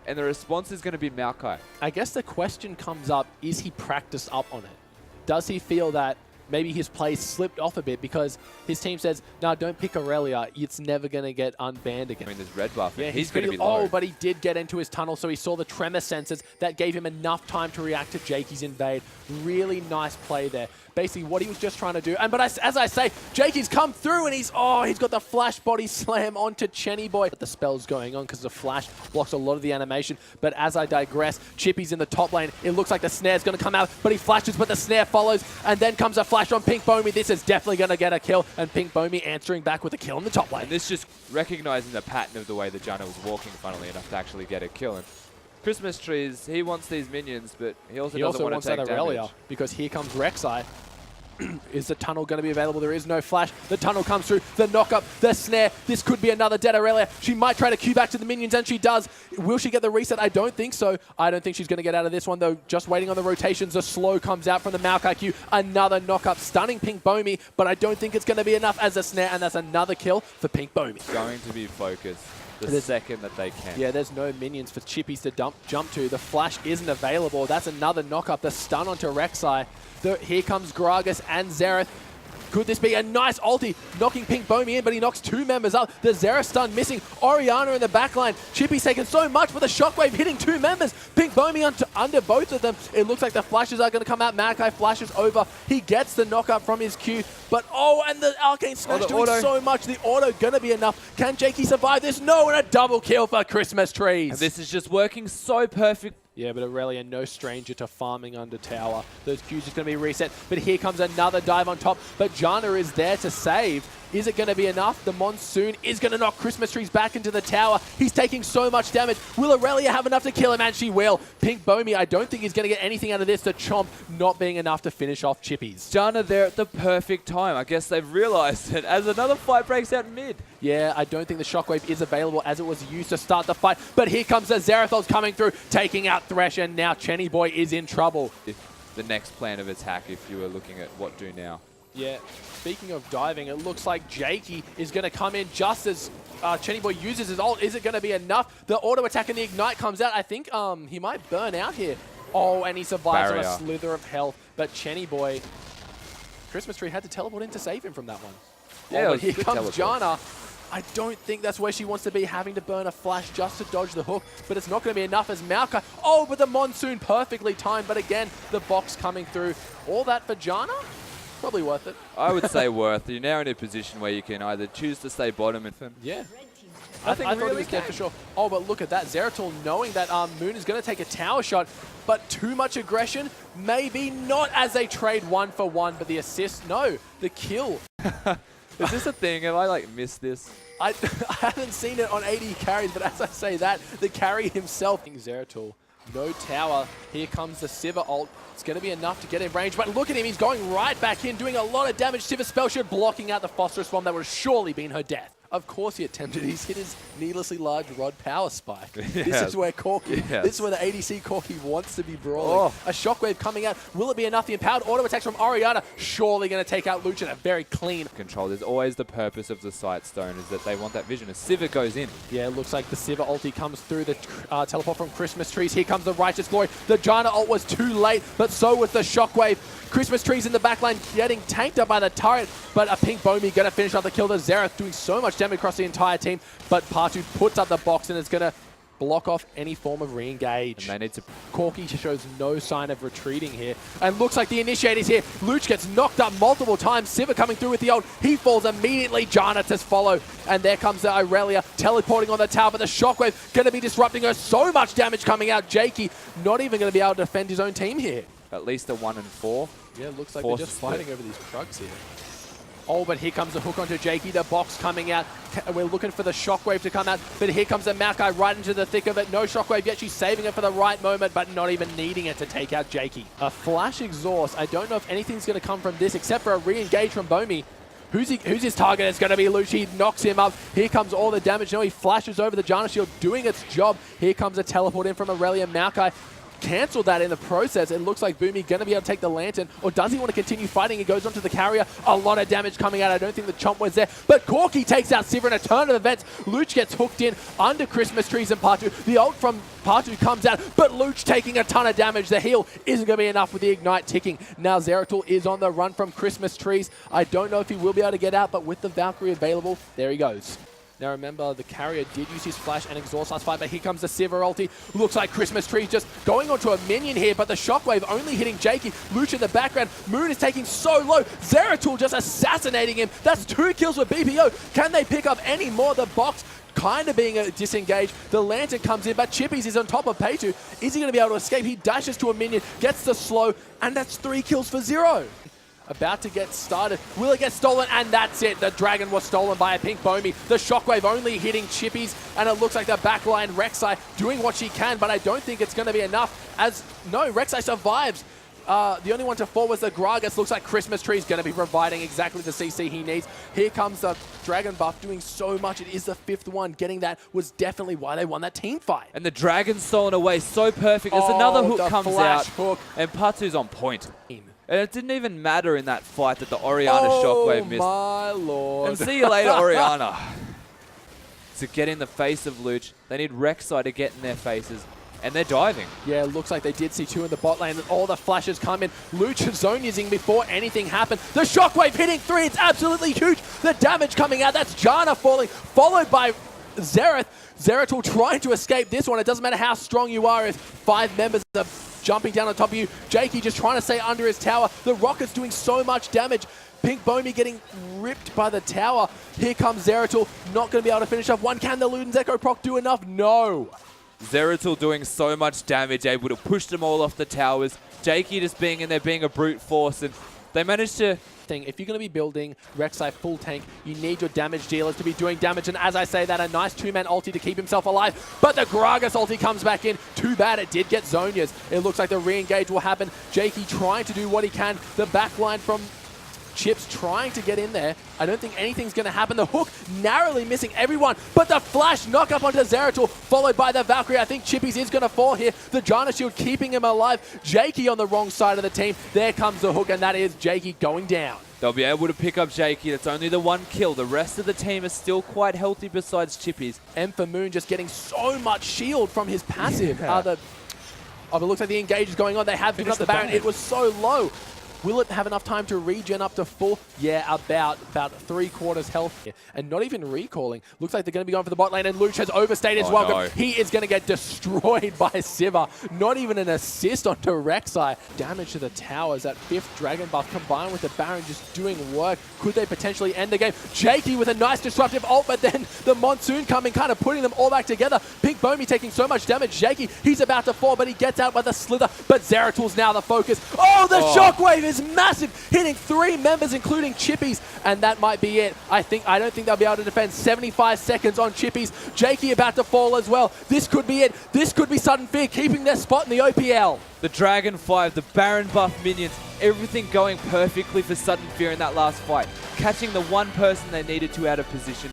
and the response is going to be Maokai. I guess the question comes up, is he practiced up on it? Does he feel that maybe his play slipped off a bit because his team says, no, don't pick Aurelia. It's never going to get unbanned again. I mean, there's red buff. Yeah, he's going to be low. Oh, but he did get into his tunnel, so he saw the tremor sensors. That gave him enough time to react to Jakey's invade. Really nice play there. Basically, what he was just trying to do. And but as I say, Jakey's come through, and he's got the flash body slam onto Chenny Boy. But the spell's going on because the flash blocks a lot of the animation. But as I digress, Chippy's in the top lane. It looks like the snare's going to come out, but he flashes, but the snare follows, and then comes a flash on Pink Bomi. This is definitely going to get a kill, and Pink Bomi answering back with a kill in the top lane. And this just recognizing the pattern of the way that Janna was walking, funnily enough, to actually get a kill. And Christmas Trees, he wants these minions, but he also doesn't want to take that Aurelia damage. because here comes Rek'Sai. Is the tunnel going to be available? There is no flash. The tunnel comes through. The knock-up, the snare. This could be another dead Aurelia. She might try to queue back to the minions, and she does. Will she get the reset? I don't think so. I don't think she's going to get out of this one, though. Just waiting on the rotations. The slow comes out from the Maokai Q. Another knock-up, stunning Pink Bomi, but I don't think it's going to be enough as a snare, and that's another kill for Pink Bomi. Going to be focused the second that they can. Yeah, there's no minions for Chippies to jump to. The flash isn't available. That's another knock-up. The stun onto Rek'Sai. Here comes Gragas and Xerath. Could this be a nice ulti, knocking Pink Bomi in, but he knocks two members up. The Xerath stun missing. Orianna in the backline. Chippy's taken so much with the shockwave hitting two members. Pink Bomi under both of them. It looks like the flashes are going to come out. Maokai flashes over. He gets the knockup from his Q. But and the Arcane Smash doing so much. The auto going to be enough. Can Jakey survive this? No, and a double kill for Christmas Trees. And this is just working so perfect. Yeah, but Aurelia, no stranger to farming under tower. Those Qs are going to be reset, but here comes another dive on top. But Janna is there to save. Is it going to be enough? The Monsoon is going to knock Christmas Trees back into the tower. He's taking so much damage. Will Aurelia have enough to kill him? And she will. Pink Bomi, I don't think he's going to get anything out of this. The Chomp not being enough to finish off Chippies. Janna there at the perfect time. I guess they've realized it as another fight breaks out mid. Yeah, I don't think the Shockwave is available as it was used to start the fight. But here comes the Xerathos coming through, taking out Thresh, and now Chenny Boy is in trouble. The next plan of attack, if you were looking at what do now. Yeah, speaking of diving, it looks like Jakey is going to come in just as Chenny Boy uses his ult. Is it going to be enough? The auto attack and the ignite comes out. I think he might burn out here. Oh, and he survives on a slither of health. But Chenny Boy, Christmas Tree had to teleport in to save him from that one. Yeah, but here comes Janna. I don't think that's where she wants to be, having to burn a flash just to dodge the hook, but it's not going to be enough as Maokai. Oh, but the Monsoon perfectly timed, but again, the box coming through. All that for Janna? Probably worth it. I would say worth. You're now in a position where you can either choose to stay bottom and... Yeah. I thought he was dead for sure. Oh, but look at that. Zeratul knowing that Moon is going to take a tower shot, but too much aggression? Maybe not, as they trade 1 for 1, but the assist, no. The kill. Is this a thing? Have I missed this? I haven't seen it on 80 carries, but as I say that, the carry himself. Zeratul, no tower. Here comes the Sivir ult. It's going to be enough to get in range, but look at him. He's going right back in, doing a lot of damage. Sivir Spell Shield blocking out the Phosphorus Bomb that would have surely been her death. Of course he attempted. He's hit his needlessly large rod power spike. Yeah. This is where Corki, this is where the ADC Corki wants to be brawling. A shockwave coming out. Will it be enough? The empowered auto attacks from Orianna surely going to take out Lucian. A very clean control. There's always the purpose of the Sight Stone, is that they want that vision. As Sivir goes in. Yeah, it looks like the Sivir ulti comes through the teleport from Christmas Trees. Here comes the Righteous Glory. The Janna ult was too late, but so was the shockwave. Christmas Trees in the backline getting tanked up by the turret, but a Pink Bomi going to finish off the kill. The Xerath doing so much damage across the entire team, but Partu puts up the box and it's going to block off any form of re-engage. And they need to... Corki shows no sign of retreating here, and looks like the initiate is here. Luch gets knocked up multiple times. Sivir coming through with the ult. He falls immediately. Janna to follow, and there comes the Aurelia teleporting on the tower, but the shockwave going to be disrupting her. So much damage coming out. Jakey not even going to be able to defend his own team here. At least a 1 and 4. Yeah, looks like they're just fighting over these trucks here. Oh, but here comes the hook onto Jakey. The box coming out. We're looking for the shockwave to come out, but here comes the Maokai right into the thick of it. No shockwave yet. She's saving it for the right moment, but not even needing it to take out Jakey. A flash exhaust. I don't know if anything's going to come from this except for a re-engage from Bomi. Who's his target? It's going to be Luch. He knocks him up. Here comes all the damage. No, he flashes over the Janna shield, doing its job. Here comes a teleport in from Aurelia. Maokai cancel that in the process. It looks like Boomy going to be able to take the Lantern, or does he want to continue fighting? He goes onto the carrier. A lot of damage coming out. I don't think the Chomp was there, but Corky takes out Sivir in a turn of events. Luch gets hooked in under Christmas Trees and Partu. The ult from Partu comes out, but Luch taking a ton of damage. The heal isn't going to be enough with the Ignite ticking. Now Zeratul is on the run from Christmas Trees. I don't know if he will be able to get out, but with the Valkyrie available, there he goes. Now remember, the carrier did use his flash and exhaust last fight, but here comes the Sivir ulti. Looks like Christmas Tree's just going onto a minion here, but the shockwave only hitting Jakey. Luch in the background. Moon is taking so low. Zeratul just assassinating him. That's 2 kills with BPO. Can they pick up any more? The box kind of being disengaged. The Lantern comes in, but Chippies is on top of Peitu. Is he going to be able to escape? He dashes to a minion, gets the slow, and that's 3 kills for 0. About to get started. Will it get stolen? And that's it. The Dragon was stolen by a Pink Bomi. The Shockwave only hitting Chippies, and it looks like the backline Rek'Sai doing what she can, but I don't think it's going to be enough, as no, Rek'Sai survives. The only one to fall was the Gragas. Looks like Christmas Tree is going to be providing exactly the CC he needs. Here comes the Dragon buff doing so much. It is the 5th one. Getting that was definitely why they won that team fight. And the Dragon's stolen away so perfect as another hook comes out. Hook. And Patu's on point. And it didn't even matter in that fight that the Orianna shockwave missed. Oh my lord. And see you later, Orianna. To get in the face of Luch, they need Rek'Sai to get in their faces. And they're diving. Yeah, it looks like they did see 2 in the bot lane. And all the flashes come in. Luch zone using before anything happened. The shockwave hitting 3. It's absolutely huge. The damage coming out. That's Janna falling, followed by Xerath. Zeratul trying to escape this one. It doesn't matter how strong you are if 5 members of jumping down on top of you. Jakey just trying to stay under his tower. The Rocket's doing so much damage. Pink Bomi getting ripped by the tower. Here comes Zeratul. Not going to be able to finish off one. Can the Luden's Echo Proc do enough? No. Zeratul doing so much damage, able to push them all off the towers. Jakey just being in there, being a brute force, and they managed to... If you're going to be building Rek'Sai full tank, you need your damage dealers to be doing damage. And as I say that, a nice 2-man ulti to keep himself alive. But the Gragas ulti comes back in. Too bad it did get Zhonya's. It looks like the re-engage will happen. Jakey trying to do what he can. The backline from Chips trying to get in there. I don't think anything's going to happen. The hook narrowly missing everyone, but the flash knock up onto Zeratul, followed by the Valkyrie. I think Chippies is going to fall here. The Janna shield keeping him alive. Jakey on the wrong side of the team. There comes the hook, and that is Jakey going down. They'll be able to pick up Jakey. That's only the 1 kill. The rest of the team is still quite healthy besides Chippies. M for Moon just getting so much shield from his passive. Yeah. It looks like the engage is going on. They have given up the Baron. It was so low. Will it have enough time to regen up to full? Yeah, about 3/4 health. And not even recalling. Looks like they're going to be going for the bot lane, and Luch has overstayed his welcome. No. He is going to get destroyed by Sivir. Not even an assist onto Rek'Sai. Damage to the towers. That 5th Dragon buff combined with the Baron just doing work. Could they potentially end the game? Jakey with a nice disruptive ult, but then the Monsoon coming, kind of putting them all back together. Pink Bomi taking so much damage. Jakey, he's about to fall, but he gets out by the slither. But Zeratul's now the focus. Oh, the shockwave is massive, hitting 3 members, including Chippies, and that might be it. I don't think they'll be able to defend 75 seconds on Chippies. Jakey about to fall as well. This could be it. This could be Sudden Fear keeping their spot in the OPL. The Dragon 5, the Baron buff minions, everything going perfectly for Sudden Fear in that last fight. Catching the one person they needed to out of position.